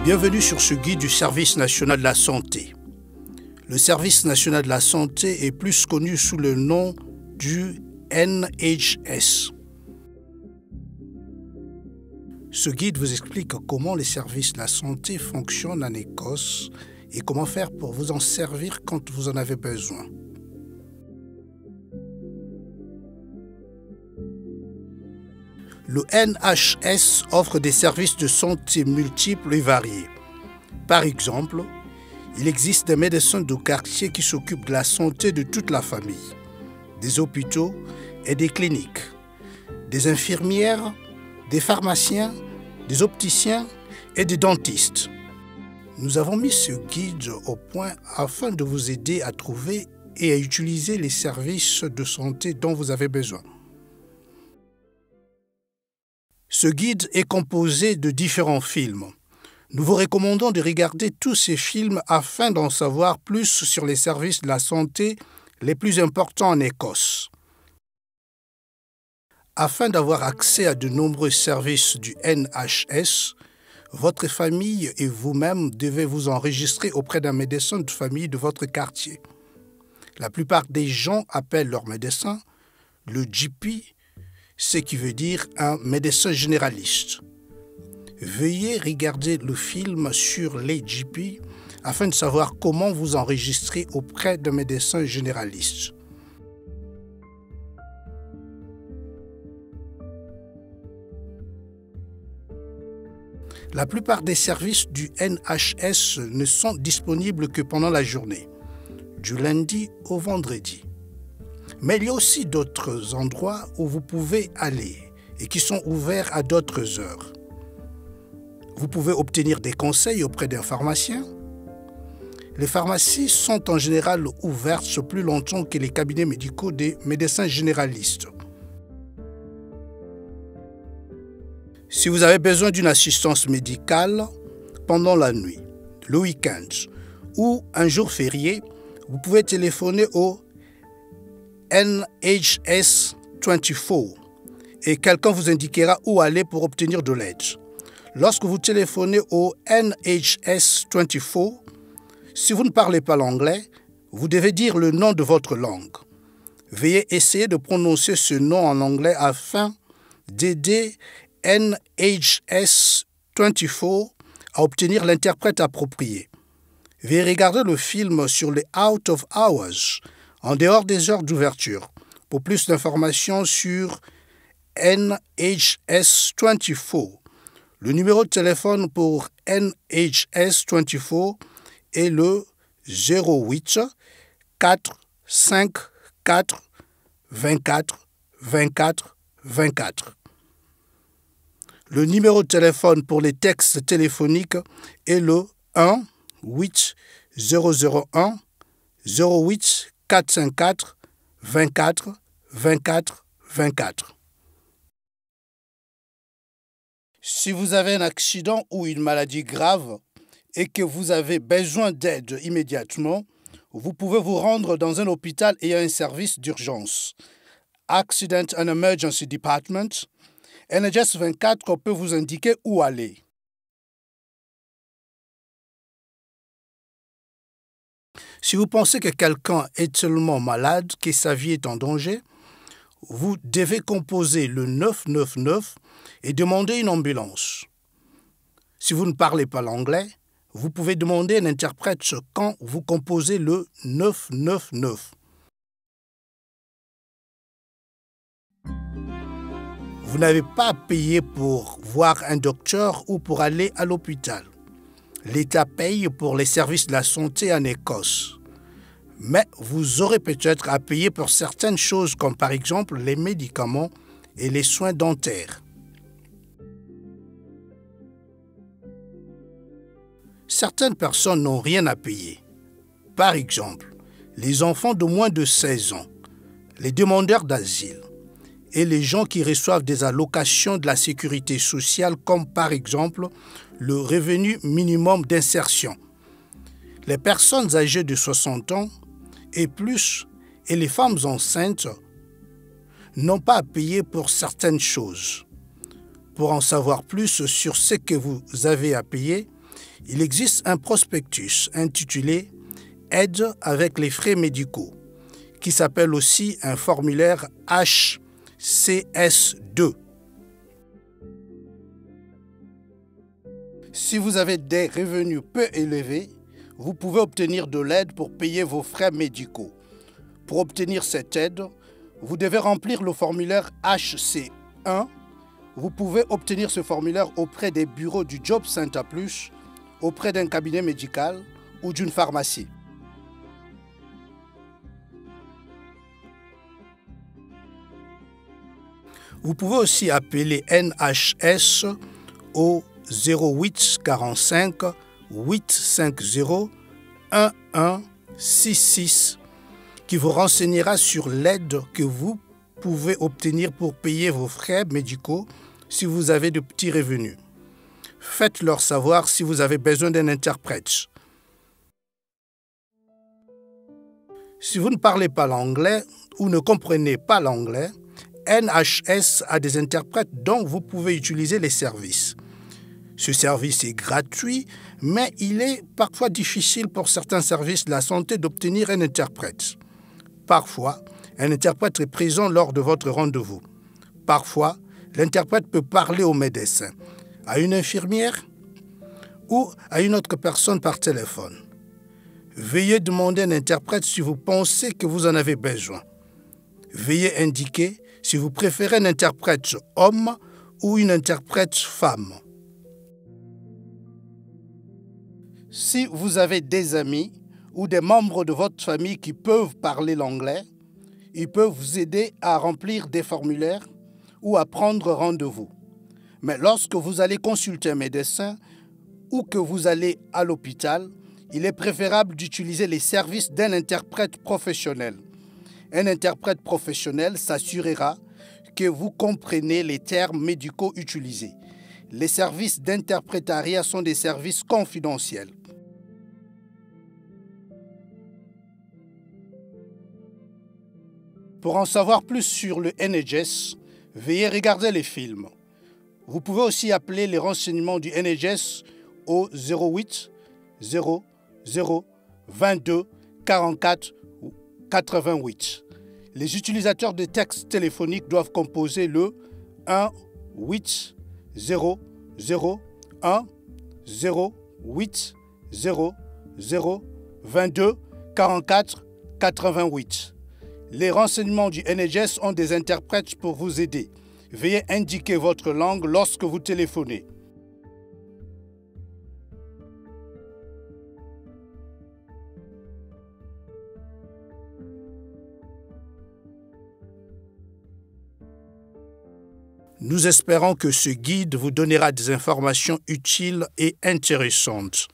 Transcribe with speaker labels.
Speaker 1: Bienvenue sur ce guide du Service national de la santé. Le Service national de la santé est plus connu sous le nom du NHS. Ce guide vous explique comment les services de la santé fonctionnent en Écosse et comment faire pour vous en servir quand vous en avez besoin. Le NHS offre des services de santé multiples et variés. Par exemple, il existe des médecins de quartier qui s'occupent de la santé de toute la famille, des hôpitaux et des cliniques, des infirmières, des pharmaciens, des opticiens et des dentistes. Nous avons mis ce guide au point afin de vous aider à trouver et à utiliser les services de santé dont vous avez besoin. Ce guide est composé de différents films. Nous vous recommandons de regarder tous ces films afin d'en savoir plus sur les services de la santé les plus importants en Écosse. Afin d'avoir accès à de nombreux services du NHS, votre famille et vous-même devez vous enregistrer auprès d'un médecin de famille de votre quartier. La plupart des gens appellent leur médecin le GP, ce qui veut dire un médecin généraliste. Veuillez regarder le film sur les GP afin de savoir comment vous enregistrer auprès d'un médecin généraliste. La plupart des services du NHS ne sont disponibles que pendant la journée, du lundi au vendredi. Mais il y a aussi d'autres endroits où vous pouvez aller et qui sont ouverts à d'autres heures. Vous pouvez obtenir des conseils auprès d'un pharmacien. Les pharmacies sont en général ouvertes plus longtemps que les cabinets médicaux des médecins généralistes. Si vous avez besoin d'une assistance médicale pendant la nuit, le week-end ou un jour férié, vous pouvez téléphoner au NHS 24 et quelqu'un vous indiquera où aller pour obtenir de l'aide. Lorsque vous téléphonez au NHS 24, si vous ne parlez pas l'anglais, vous devez dire le nom de votre langue. Veuillez essayer de prononcer ce nom en anglais afin d'aider NHS 24 à obtenir l'interprète approprié. Veuillez regarder le film sur les out of hours, en dehors des heures d'ouverture. Pour plus d'informations sur NHS 24, le numéro de téléphone pour NHS 24 est le 08 4 5 4 24 24 24. Le numéro de téléphone pour les textes téléphoniques est le 1 8 001 08 454 24 24 24. Si vous avez un accident ou une maladie grave et que vous avez besoin d'aide immédiatement, vous pouvez vous rendre dans un hôpital ayant un service d'urgence. Accident and Emergency Department. NHS 24 peut vous indiquer où aller. Si vous pensez que quelqu'un est tellement malade que sa vie est en danger, vous devez composer le 999 et demander une ambulance. Si vous ne parlez pas l'anglais, vous pouvez demander un interprète quand vous composez le 999. Vous n'avez pas à payer pour voir un docteur ou pour aller à l'hôpital. L'État paye pour les services de la santé en Écosse. Mais vous aurez peut-être à payer pour certaines choses comme par exemple les médicaments et les soins dentaires. Certaines personnes n'ont rien à payer. Par exemple, les enfants de moins de 16 ans, les demandeurs d'asile et les gens qui reçoivent des allocations de la sécurité sociale comme par exemple le revenu minimum d'insertion. Les personnes âgées de 60 ans et plus et les femmes enceintes n'ont pas à payer pour certaines choses. Pour en savoir plus sur ce que vous avez à payer, il existe un prospectus intitulé « Aide avec les frais médicaux » qui s'appelle aussi un formulaire HCS2. Si vous avez des revenus peu élevés, vous pouvez obtenir de l'aide pour payer vos frais médicaux. Pour obtenir cette aide, vous devez remplir le formulaire HC1. Vous pouvez obtenir ce formulaire auprès des bureaux du Job Center Plus, auprès d'un cabinet médical ou d'une pharmacie. Vous pouvez aussi appeler NHS au 08 45 850 1166 qui vous renseignera sur l'aide que vous pouvez obtenir pour payer vos frais médicaux si vous avez de petits revenus. Faites-leur savoir si vous avez besoin d'un interprète. Si vous ne parlez pas l'anglais ou ne comprenez pas l'anglais, NHS a des interprètes dont vous pouvez utiliser les services. Ce service est gratuit, mais il est parfois difficile pour certains services de la santé d'obtenir un interprète. Parfois, un interprète est présent lors de votre rendez-vous. Parfois, l'interprète peut parler au médecin, à une infirmière ou à une autre personne par téléphone. Veuillez demander un interprète si vous pensez que vous en avez besoin. Veuillez indiquer si vous préférez un interprète homme ou une interprète femme. Si vous avez des amis ou des membres de votre famille qui peuvent parler l'anglais, ils peuvent vous aider à remplir des formulaires ou à prendre rendez-vous. Mais lorsque vous allez consulter un médecin ou que vous allez à l'hôpital, il est préférable d'utiliser les services d'un interprète professionnel. Un interprète professionnel s'assurera que vous comprenez les termes médicaux utilisés. Les services d'interprétariat sont des services confidentiels. Pour en savoir plus sur le NHS, veuillez regarder les films. Vous pouvez aussi appeler les renseignements du NHS au 08 00 22 44 88. Les utilisateurs de textes téléphoniques doivent composer le 1 8 0 0 1 0 8 0 0 22 44 88. Les renseignements du NHS ont des interprètes pour vous aider. Veuillez indiquer votre langue lorsque vous téléphonez. Nous espérons que ce guide vous donnera des informations utiles et intéressantes.